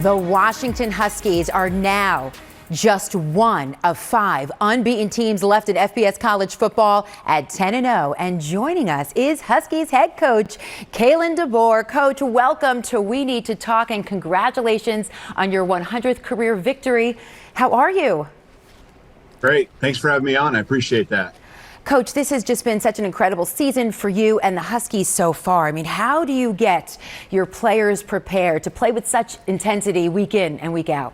The Washington Huskies are now just one of 5 unbeaten teams left in FBS college football at 10-0. And joining us is Huskies head coach Kalen DeBoer. Coach, welcome to We Need to Talk and congratulations on your 100th career victory. How are you? Great. Thanks for having me on. I appreciate that. Coach, this has just been such an incredible season for you and the Huskies so far. I mean, how do you get your players prepared to play with such intensity week in and week out?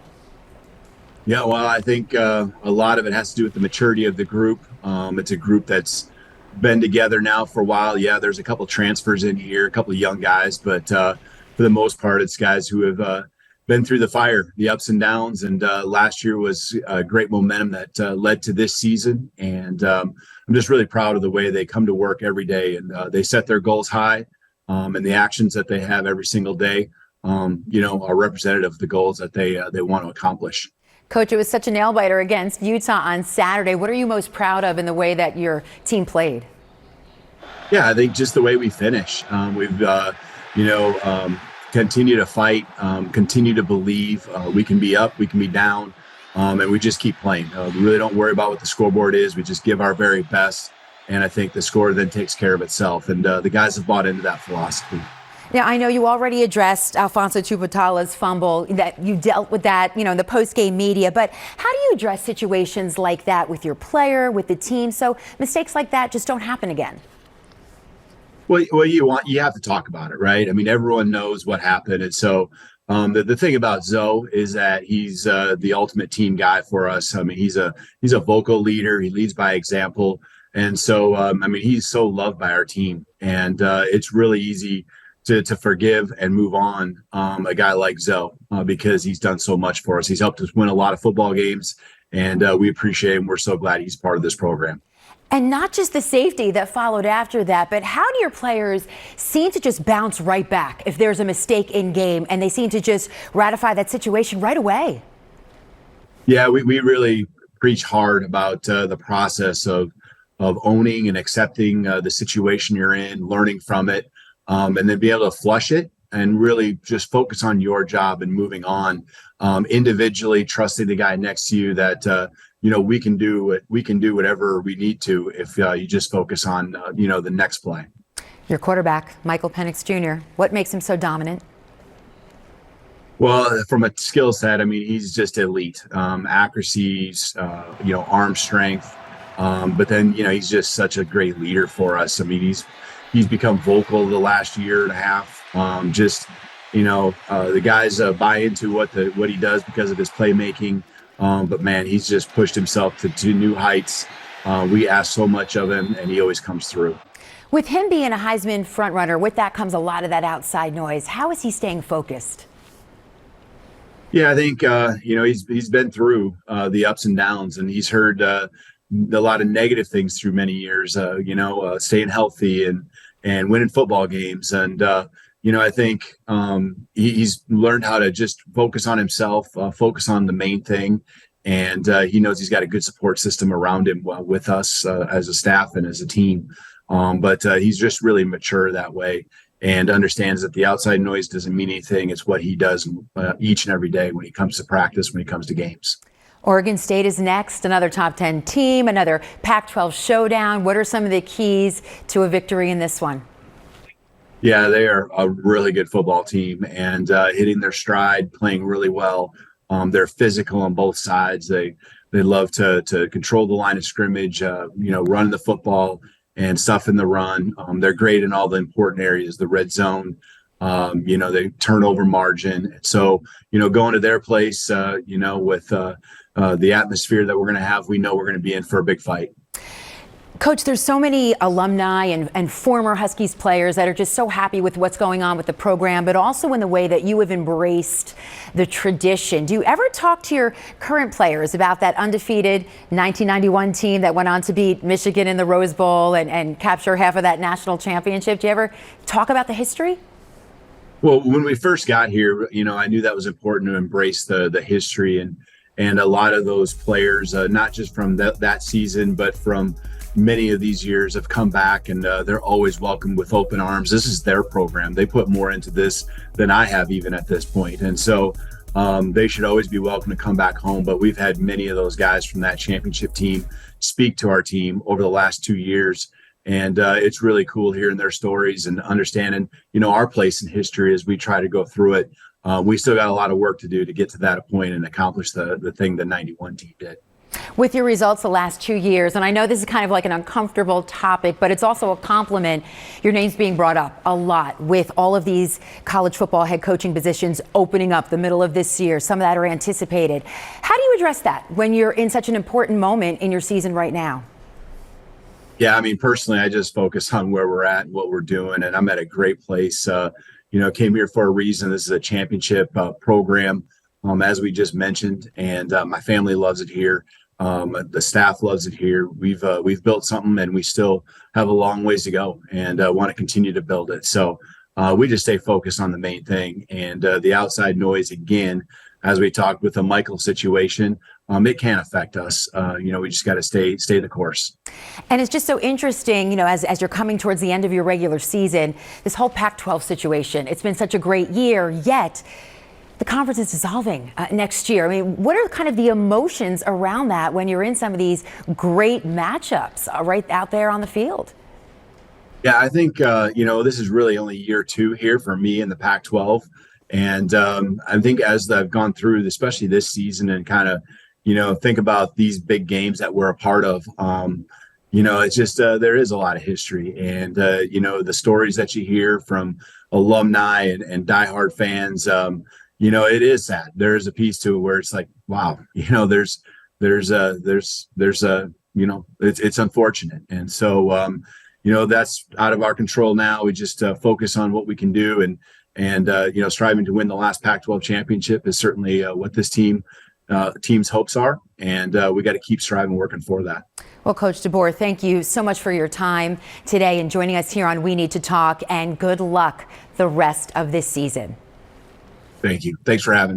Yeah, well, I think a lot of it has to do with the maturity of the group. It's a group that's been together now for a while. Yeah, there's a couple transfers in here, a couple of young guys, but for the most part, it's guys who have been through the fire, the ups and downs. And last year was great momentum that led to this season. And I'm just really proud of the way they come to work every day and they set their goals high. And the actions that they have every single day, are representative of the goals that they want to accomplish. Coach, it was such a nail biter against Utah on Saturday. What are you most proud of in the way that your team played? Yeah, I think just the way we finish. We've, continue to fight, continue to believe we can be up, we can be down, and we just keep playing. We really don't worry about what the scoreboard is. We just give our very best, and I think the score then takes care of itself. And the guys have bought into that philosophy. Now, I know you already addressed Alphonzo Tuputala's fumble, that you dealt with that, in the post-game media, but how do you address situations like that with your player, with the team, so mistakes like that just don't happen again? Well, you have to talk about it, right? I mean, everyone knows what happened. And so the thing about Zoe is that he's the ultimate team guy for us. I mean, he's a vocal leader. He leads by example. And so, he's so loved by our team. And it's really easy to forgive and move on a guy like Zoe because he's done so much for us. He's helped us win a lot of football games, and we appreciate him. We're so glad he's part of this program. And not just the safety that followed after that, but how do your players seem to just bounce right back if there's a mistake in game and they seem to just ratify that situation right away? Yeah, we really preach hard about the process of owning and accepting the situation you're in, learning from it, and then be able to flush it and really just focus on your job and moving on individually, trusting the guy next to you that we can do whatever we need to if you just focus on the next play. Your quarterback, Penix Jr., what makes him so dominant? Well, from a skill set, he's just elite. Accuracy, arm strength, but then he's just such a great leader for us. He's become vocal the last year and a half. The guys buy into what he does because of his playmaking. But man, he's just pushed himself to new heights. We ask so much of him, and he always comes through. With him being a Heisman frontrunner, with that comes a lot of that outside noise. How is he staying focused? Yeah, I think he's been through the ups and downs, and he's heard a lot of negative things through many years. Staying healthy and winning football games, and I think he's learned how to just focus on himself, focus on the main thing. And he knows he's got a good support system around him with us as a staff and as a team. But he's just really mature that way and understands that the outside noise doesn't mean anything. It's what he does each and every day when he comes to practice, when he comes to games. Oregon State is next, another top 10 team, another Pac-12 showdown. What are some of the keys to a victory in this one? Yeah, they are a really good football team and hitting their stride, playing really well. They're physical on both sides. They love to control the line of scrimmage, run the football and stuff in the run. They're great in all the important areas, the red zone, the turnover margin. So, going to their place, with the atmosphere that we're going to have, we know we're going to be in for a big fight. Coach, there's so many alumni and former Huskies players that are just so happy with what's going on with the program, but also in the way that you have embraced the tradition. Do you ever talk to your current players about that undefeated 1991 team that went on to beat Michigan in the Rose Bowl and capture half of that national championship? Do you ever talk about the history? Well, when we first got here, I knew that was important to embrace the history and a lot of those players, not just from that season, but from many of these years have come back, and they're always welcomed with open arms. This is their program. They put more into this than I have even at this point. And so They should always be welcome to come back home. But we've had many of those guys from that championship team speak to our team over the last 2 years. And it's really cool hearing their stories and understanding, our place in history as we try to go through it. We still got a lot of work to do to get to that point and accomplish the thing the 91 team did. With your results the last 2 years, and I know this is kind of like an uncomfortable topic, but it's also a compliment. Your name's being brought up a lot with all of these college football head coaching positions opening up the middle of this year. Some of that are anticipated. How do you address that when you're in such an important moment in your season right now? Yeah, I mean, personally, I just focus on where we're at and what we're doing, and I'm at a great place. Came here for a reason. This is a championship program, as we just mentioned, and my family loves it here. The staff loves it here. We've built something, and we still have a long ways to go, and want to continue to build it. So we just stay focused on the main thing, and the outside noise, again, as we talked with the Michael situation, it can affect us. We just got to stay the course. And it's just so interesting, as you're coming towards the end of your regular season, this whole Pac-12 situation. It's been such a great year, yet the conference is dissolving next year. I mean, what are kind of the emotions around that when you're in some of these great matchups right out there on the field? Yeah, I think, this is really only year 2 here for me in the Pac-12. And I think as I've gone through, especially this season, and kind of, think about these big games that we're a part of, it's just there is a lot of history. And, the stories that you hear from alumni and diehard fans, it is sad. There's a piece to it where it's like, wow, it's unfortunate. And so, that's out of our control now. We just focus on what we can do, and striving to win the last Pac-12 championship is certainly what this team's hopes are. And we got to keep striving, working for that. Well, Coach DeBoer, thank you so much for your time today and joining us here on We Need to Talk, and good luck the rest of this season. Thank you. Thanks for having me.